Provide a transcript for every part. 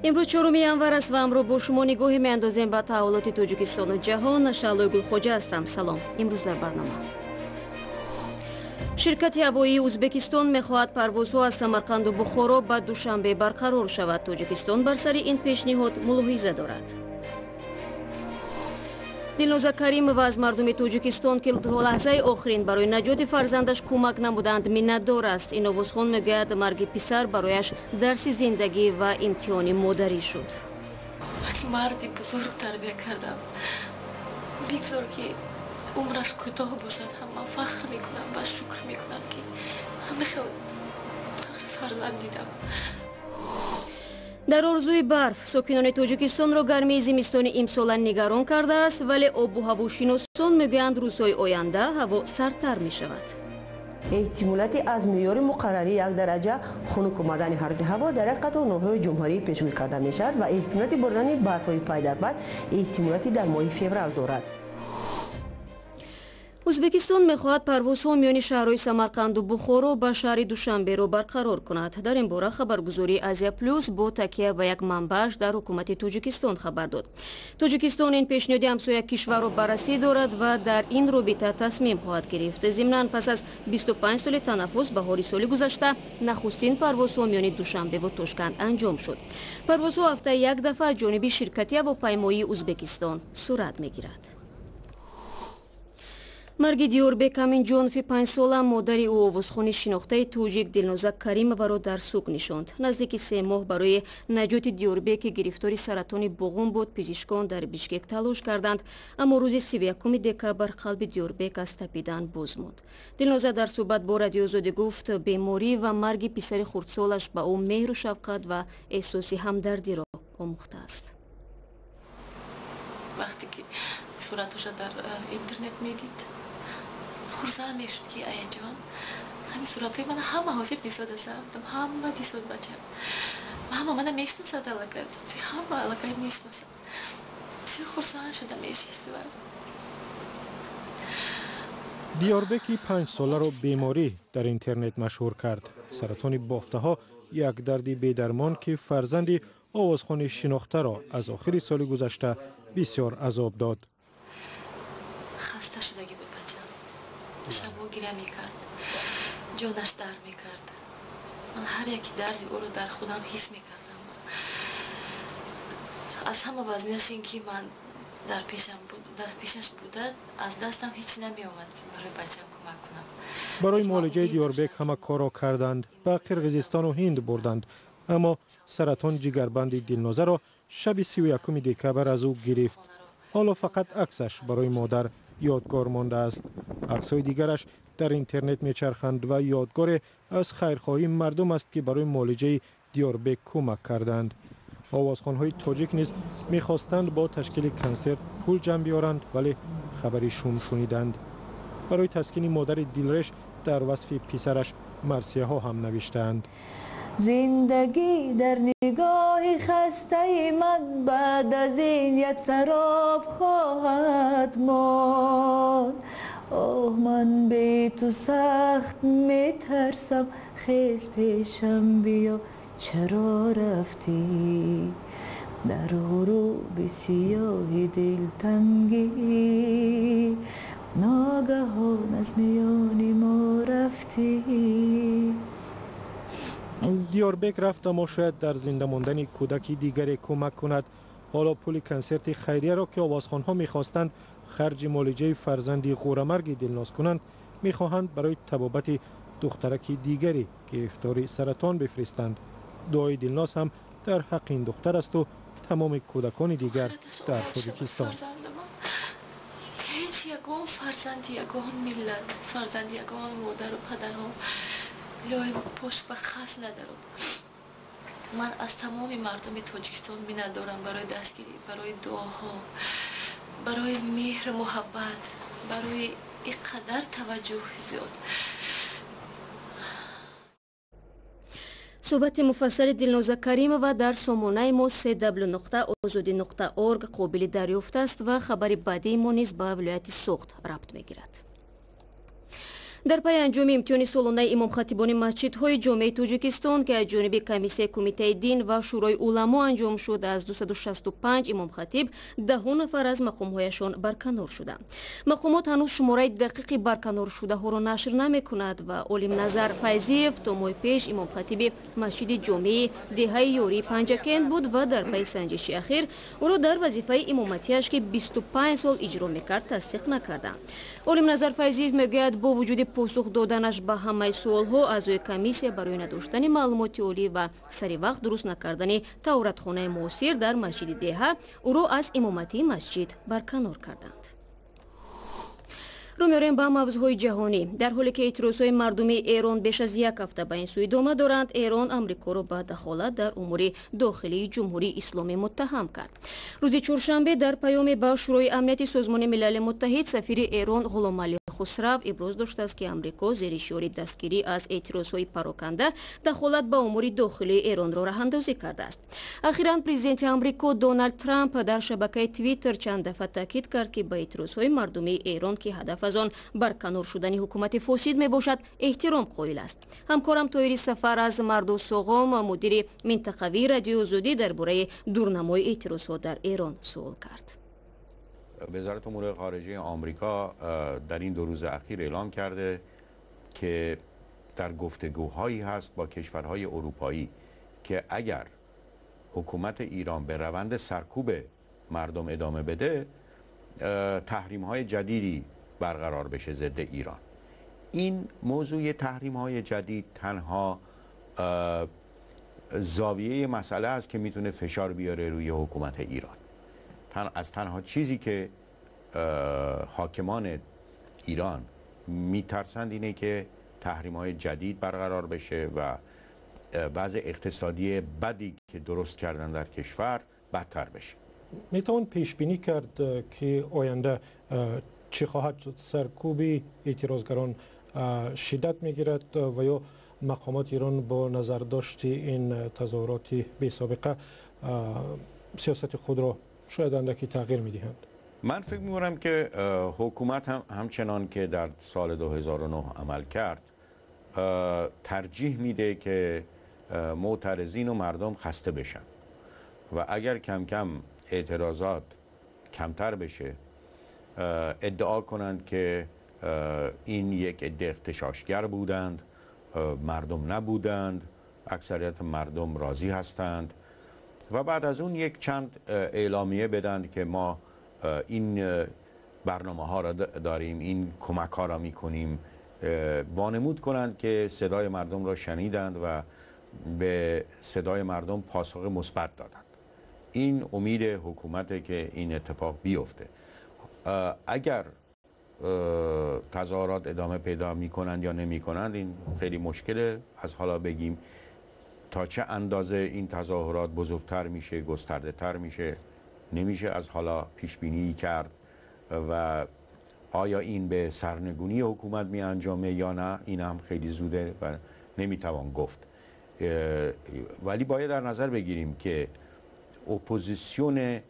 امروز 4 январ است و امروز با شما نگاهی می‌اندازیم به تحولات تاجیکستان و جهان. شعله گلخواجه هستم. سلام. امروز در برنامه شرکت هوایی ازبکستان می‌خواهد پروازها از سمرقند و بخارا به دوشنبه برقرار شود. تاجیکستان بر سر این پیشنهاد ملاحظه دارد. دلنوزا کریمова از مردم تاجیکستان که تا لحظه آخرین برای نجات فرزندش کمک نمودند منتدار است. این آوازخوان میگوید مرگ پسر برایش درس زندگی و امتحان مادری شد. مردی بزرگ تربیت کردم. بگذار که عمرش کوتاه باشد هم فخر میکنم و شکر میکنم که همه خیلی فرزند دیدم. در آرزوی برف ساکنان تاجیکستان را گرمی زمستان امسال نگران کرده است، ولی آب و هواشناسان میگویند روزهای آینده هوا سردتر می شود. احتمالات از معیار مقرری 1 درجه خنک آمدن حرارت هوا در یک قطعه ناحیه‌های جمهوری پیشگویی کرده می شود و احتمالات باران برف‌های پای در پای احتمالاتی در ماه فوریه دارد. ازبکستان می‌خواهد پروازها میان شهرهای سمرقند و بخارا به شهر دوشنبه را برقرار کند. در این باره خبرگزاری آزیا پلوس با تکیه به یک منبعش در حکومت تاجیکستان خبر داد. تاجیکستان این پیشنهاد همسایه کشور را بررسی دارد و در این رابطه تصمیم خواهد گرفت. ضمناً پس از 25 سال تنفس بهار سال گذشته نخستین پروازها میان دوشنبه و تاشکند انجام شد. پروازها هفته یک دفعه از جانب شرکت هواپیمایی ازبکستان صورت می‌گیرد. مرگ دیوربек аминҷонови 5 сола модари ӯ овозхони шинохтаи тоҷик дилноза каримоваро дар суг нишонд. наздики 3 моҳ барои наҷоти диёрбек ки гирифтори саратони боғум буд, пизишкон дар бишкек талош карданд, аммо рӯзи 31 декабр қалби диёрбек аз тапидан боз монд. дилноза дар суҳбат бо радиоозодӣ гуфт беморӣ ва марги писари хурдсолаш ба ӯ меҳру шафқат ва эҳсоси ҳамдардиро омӯхтааст. вақте ки сураташа дар интернет медид خورزه میشد که ای جان همین صورتهای من همه حاضر دیساد هستم همه دیساد بچم همه من میشناسد علاقه همه علاقه میشناسد بسیار خورزه شده میشید. دیوربکی 5 ساله را بیماری در اینترنت مشهور کرد. سرطان بافته ها یک درد بی‌درمان که فرزندی آوازخوان شناخته را از آخر سال گذشته بسیار عذاب داد. خسته شدگی بود بچم. شبا گریه میکرد، جانش درد میکرد. من هر یکی دردی او رو در خودم حس میکردم. از همه وزمینش این که من در پیشش بودن از دستم هیچ نمی آمد که برای بچم کمک کنم. برای معالجه دیوربک همه کارا کردند، به قرقیزستان و هند بردند، اما سرطان جگربند دلنوزه را شب 31 دکبر از او گرفت. حالا فقط عکسش برای مادر یادگار مانده است. عکس‌های دیگرش در اینترنت میچرخند و یادگار از خیرخواهی مردم است که برای معالجه دیوربک کمک کردند. آوازخوان‌های تاجیک نیز میخواستند با تشکیل کنسرت پول جمع بیارند، ولی خبری شوم شنیدند. برای تسکین مادر دلرش در وصف پسرش مرثیه ها هم نوشتند. زندگی در نگاه خسته من بعد از این یک سراب خواهد ماند. اوه من به تو سخت میترسم، خیز پیشم بیا چرا رفتی در غروب سیاه دلتنگی ناگهان از میان ما رفتی. دیوربک رفت اما شاید در زنده ماندن کودکی دیگری کمک کند. حالا پول کنسرت خیریه را که آوازخوان‌ها می‌خواستند خرج معالجه فرزندی غورمرگ دلناز کنند، می‌خواهند برای طبابت دخترک دیگری گرفتار سرطان بفرستند. دعای دلناز هم در حق این دختر است و تمام کودکان دیگر در تاجیکستان. هیچ یگان فرزند یگان ملت، فرزند یگان مادر و پدرها لای پشت به خاص ندارم. من از تمام مردم تاجیکستان می‌ندارم برای دستگیری، برای دعاها، برای مهر محبت، برای اینقدر توجه زیاد. صحبت مفصل دلنوزا کریمова در سامانه ما www.azodi.org قابل دریافت است و خبر بعدی ما نیز به ولایت سوخت ربط می‌گیرد. در پی انجام امتحان سالانه امام خطیبان مسجدهای جامعه تاجیکستان که از جانب کمیته کمیته دین و شورای علما انجام شد، از 265 امام خطیب 10 نفر از مقامهایشان برکنار شدند. مقامات هنوز شماره دقیق برکنار شده ها را نشر نمی کند و علم نظر فیضیف تا ماه پیش امام خطیب مسجد جامعه دهه یوری پنجکند بود و در پی سنجش اخیر او را در وظیفه امامتیش که 25 سال اجرا میکرد تصدیق نکردند. علم نظر فیضیف میگوید با وجود پاسخ دادنش به همه سوالها، اعضای کمیسیه برای نداشتن معلومات عالی و سری وقت درست نکردن توراتخانه معاصر در مسجد دهه او را از امامتی مسجد برکنار کردند. رو میاریم به موضوعهای جهانی. در حالی که اعتراضهای مردمی ایران بیش از یک هفته به این سو ادامه دارند، ایران امریکا را به دخالت در امور داخلی جمهوری اسلامی متهم کرد. روز چهارشنبه در پیامی به شورای امنیت سازمان ملل متحد، سفیر ایران غلامعلی خسرو ابراز داشته است که امریکا زیر شعار دستگیری از اعتراضهای پراکنده دخالت به امور داخلی ایران را راهاندازی کرده است. اخیراً پرزیدنت امریکا دونالد ترامپ در شبکه توییتر چند دفعه تاکید کرد که به اعتراضهای مردمی ایران که هدف از آن برکنار شدن حکومت فاسد می باشد احترام قائل است. همکارم طاهری سفر از مردو سوغام، مدیر منطقوی رادیو آزادی، درباره دورنمای اعتراضها در ایران سوال کرد. وزارت امور خارجه آمریکا در این 2 روز اخیر اعلام کرده که در گفتگوهایی هست با کشورهای اروپایی که اگر حکومت ایران به روند سرکوب مردم ادامه بده، تحریم‌های جدیدی برقرار بشه ضد ایران. این موضوع تحریم‌های جدید تنها زاویه مسئله است که میتونه فشار بیاره روی حکومت ایران. تنها چیزی که حاکمان ایران میترسند اینه که تحریم‌های جدید برقرار بشه و وضع اقتصادی بدی که درست کردن در کشور بدتر بشه. میتوان پیش بینی کرد که آینده چه خواهد شد؟ سرکوب اعتراضگران شدت میگیرد و یا مقامات ایران با نظر داشت این تظاهرات بی سابقه سیاست خود را شاید اندکی تغییر میدهند؟ من فکر می‌کنم که حکومت همچنان که در سال 2009 عمل کرد ترجیح میده که معترضین و مردم خسته بشن و اگر کم کم اعتراضات کمتر بشه، ادعا کنند که این یک عده اغتشاشگر بودند، مردم نبودند، اکثریت مردم راضی هستند و بعد از اون یک چند اعلامیه بدند که ما این برنامه ها را داریم، این کمک ها را می کنیم، وانمود کنند که صدای مردم را شنیدند و به صدای مردم پاسخ مثبت دادند. این امید حکومت که این اتفاق بیفته. اگر تظاهرات ادامه پیدا می کنند یا نمی کنند، این خیلی مشکله از حالا بگیم تا چه اندازه این تظاهرات بزرگتر میشه، گسترده تر میشه، نمیشه از حالا پیش بینی کرد و آیا این به سرنگونی حکومت می انجامه یا نه، این هم خیلی زوده و نمیتوان گفت. ولی باید در نظر بگیریم که اپوزیسیون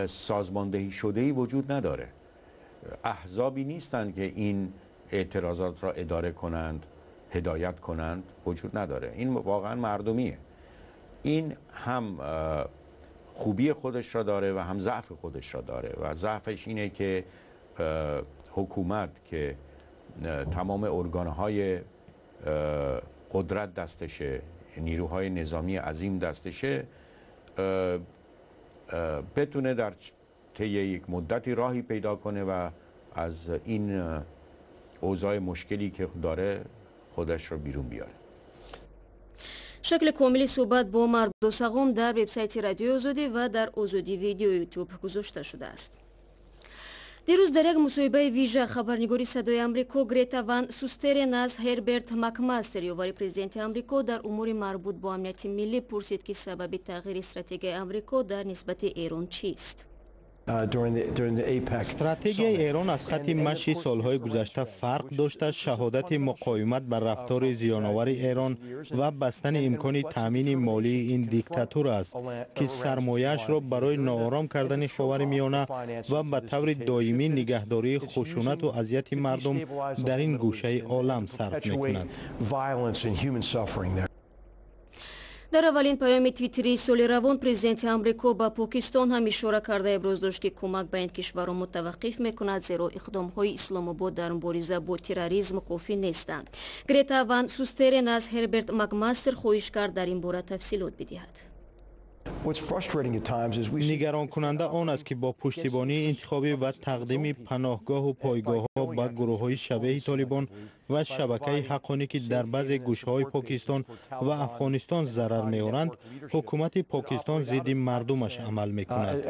سازماندهی شده‌ای وجود نداره. احزابی نیستند که این اعتراضات را اداره کنند، هدایت کنند، وجود نداره. این واقعا مردمیه. این هم خوبی خودش را داره و هم ضعف خودش را داره و ضعفش اینه که حکومت که تمام ارگانهای قدرت دستشه، نیروهای نظامی عظیم دستشه، بتونه در طی یک مدتی راهی پیدا کنه و از این اوضاع مشکلی که داره خودش رو بیرون بیاره. شکل کاملی صحبت با مردو سقم در وبسایت رادیو آزادی و در آزادی ویدیو یوتیوب گذاشته شده است. دیروز در یک مصاحبه ویژه خبرنگاری صدای آمریکا گریتا وان سوسترن از هربرت مکماستر یاور پرزیدنت آمریکا در امور مربوط با امنیت ملی پرسید که سبب تغییر استراتژی آمریکا در نسبت ایران چیست. استراتژی ایران از خط مشی سالهای گذشته فرق داشته شهادت مقاومت بر رفتار زیان‌آور ایران و بستن امکان تامین مالی این دیکتاتور است که سرمایه‌اش را برای ناآرام کردن خاورمیانه و به طور دائمی نگهداری خشونت و اذیت مردم در این گوشه عالم صرف می‌کند. дар аввалин паёми твиттери соли равон президенти амрико ба покистон ҳам ишора карда иброз дошт ки кӯмак ба ин кишварон мутаваққиф мекунад, зеро иқдомҳои исломобод дар мубориза бо терроризм кофӣ нестанд. Грета ван Сустерен аз Ҳерберт Макмастер хоҳиш кард дар ин бора тафсилот бидиҳад. نگران کننده آن است که با پشتیبانی انتخابی و تقدیم پناهگاه و پایگاه ها به گروه های شبیه طالبان و شبکه حقانی که در بعض گوشه های پاکستان و افغانستان ضرر می آورند، حکومت پاکستان ضد مردمش عمل می کند.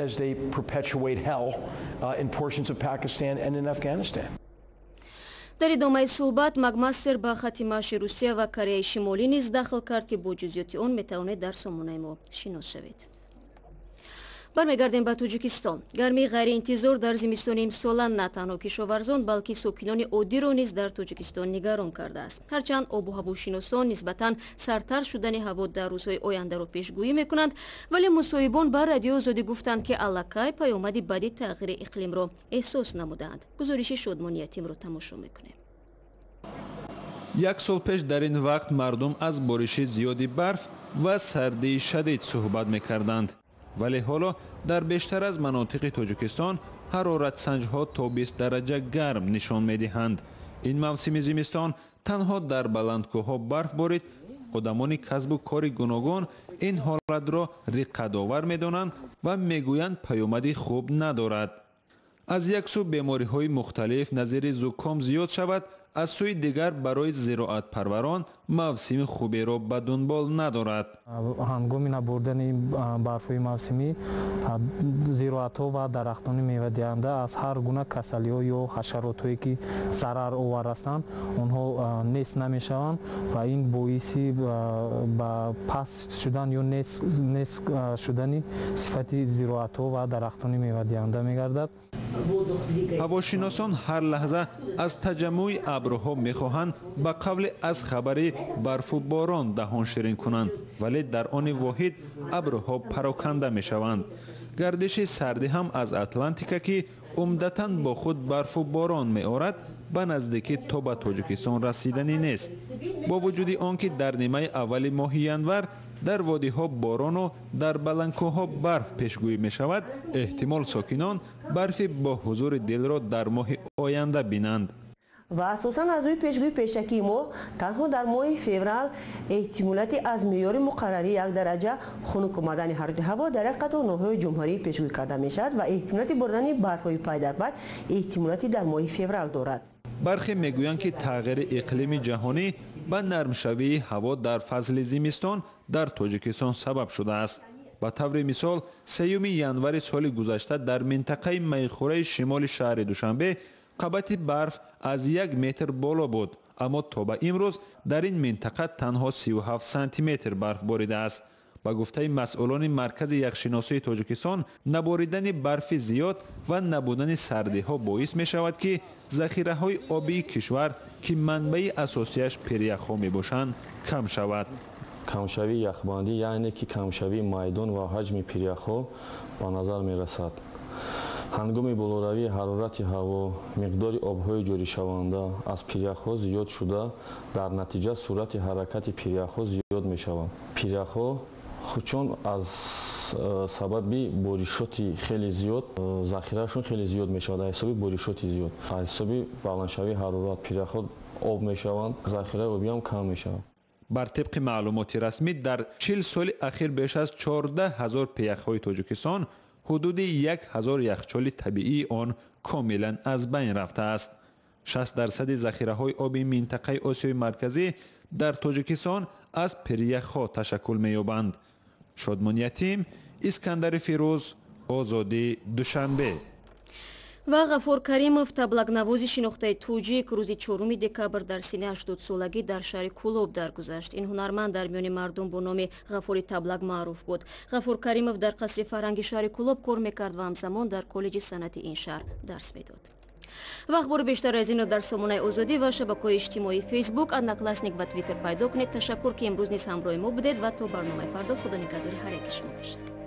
дар идомаи суҳбат Макмастер ба хати маъши Русия ва Кореяи Шимолӣ низ дахл кард ки бо ҷузъиёти он метавонед дар сомонаи мо шинос шавед. бармегардем ба Тоҷикистон. гармии ғайриинтизор дар зимистони имсола на танҳо кишоварзон, балки сокинони оддиро низ дар Тоҷикистон нигарон кардааст. ҳарчанд обу ҳавошиносон нисбатан сартар шудани ҳаво дар рӯзҳои ояндаро пешгӯӣ мекунанд, вале мусоҳибон ба радиои озодӣ гуфтанд, ки аллакай паёмади бади тағйири иқлимро эҳсос намудаанд. гузориши Шодмони Ятимро тамошо мекунем. як сол пеш дар ин вақт мардум аз бориши зиёди барф ва сардии шадид суҳбат мекарданд. вале ҳоло дар бештар аз манотиқи Тоҷикистон ҳароратсанҷҳо то 20 дараҷа гарм нишон медиҳанд. ин мавсими зимистон танҳо дар баландкӯҳҳо барф борид. одамони касбу кори гуногун ин ҳолатро риққатовар медонанд ва мегӯянд паёмади хуб надорад. аз як сӯ бемориҳои мухталиф назири зуком зиёд шавад, аз сӯи дигар барои зироатпарварон мавсими хуберо ба дунбол надорад. ҳангоми набурдани барфҳои мавсимӣ зироатҳо ва дарахтони мевадиҳанда аз ҳар гуна касалиҳо ё ҳашаротҳое ки зараровар ҳастанд онҳо нест намешаванд ва ин боиси ба паст шудан ё нест шудани сифати зироатҳо ва дарахтони мевадиҳанда мегардад. ҳавошиносон ҳар лаҳза аз таҷаммӯи абрҳо мехоҳанд ба қавле аз хабари барфу борон даҳон ширин кунанд, вале дар они воҳид абрҳо пароканда мешаванд. гардиши сардӣ ҳам аз Атлантика, ки умдатан бо худ барфу борон меорад, ба наздикӣ то ба Тоҷикистон расиданӣ нест. бо вуҷуди он ки дар нимаи аввали моҳи январ дар водиҳо борону дар баландкӯҳҳо барф пешгӯӣ мешавад, эҳтимол сокинон барфи бо ҳузури дилро дар моҳи оянда бинанд. ва асосан аз рӯи пешгӯи пешакии мо танҳо дар моҳи феврал эҳтимолияти аз меъёри муқаррари 1 дараҷа хунук омадани ҳароти ҳаво дар як қатор ноҳияҳои ҷумҳурӣ пешгӯӣ карда мешавад ва эҳтимолияти боридани барфҳои пай дар пай эҳтимолияти дар моҳи феврал дорад. бархе мегӯянд ки тағйири иқлими ҷаҳонӣ ба нармшавии ҳаво дар фазли зимистон дар Тоҷикистон сабаб шудааст. ба таври мисол 3 январи соли гузашта дар минтақаи майхӯраи шимоли шаҳри Душанбе қабати барф аз 1 метр боло буд, аммо то ба имрӯз дар ин минтақа танҳо 37 сантиметр барф боридааст. ба гуфтаи масъулони маркази яхшиносии Тоҷикистон, наборидани барфи зиёд ва набудани сардиҳо боис мешавад, ки захираҳои обии кишвар, ки манбаи асосияш пиряхҳо мебошанд, кам шавад. камшавии яхбандӣ яъне ки камшавии майдон ва ҳаҷми пиряхҳо ба назар мерасад. ҳангоми болоравии ҳарорати ҳаво миқдори обҳои ҷоришаванда аз пиряхҳо зиёд шуда, дар натиҷа суръати ҳаракати пиряхҳо зиёд мешавад. пиряхҳо чун аз сабаби боришоти хеле зиёд захирашон хеле зиёд мешавад, аз ҳисоби боришоти зиёд, аз ҳисоби баландшавии ҳарорат пиряхҳо об мешаванд, захираи обӣ ҳам кам мешавад. бар тибқи маълумоти расмӣ дар 40 соли ахир беш аз 14 000 пиякҳои Тоҷикистон ҳудуди 1 000 яхчоли табиии он комилан аз байн рафтааст. 60% захираҳои оби минтақаи Осиёи марказӣ дар Тоҷикистон аз пиряхҳо ташаккул меёбанд. Шодмон Ятим, Искандари Фирӯз, Озодӣ, Душанбе. و غفور کریمов таблакнавози шинохтаи тоҷик рӯзи 4 декабр дар синни 80-солагӣ дар шаҳри Кӯлоб даргузашт. Ин ҳунарманд дар миёни мардум бо номи Ғафури Таблак маъруф буд. ғафур каримов дар қасри фарҳанги шаҳри Кӯлоб кор мекард ва ҳамзамон дар коллеҷи санъати ин шаҳр дарс медод. ва ахбори бештар аз ино дар сомонаи озодӣ ва шабакаҳои иҷтимоии Facebook, Одноклассник ва Twitter пайдо кунед. Ташаккур ки имрӯз низ ҳамроҳи мо будед ва то барномаи фардо худо нигаҳдори ҳар яки шумо бошад.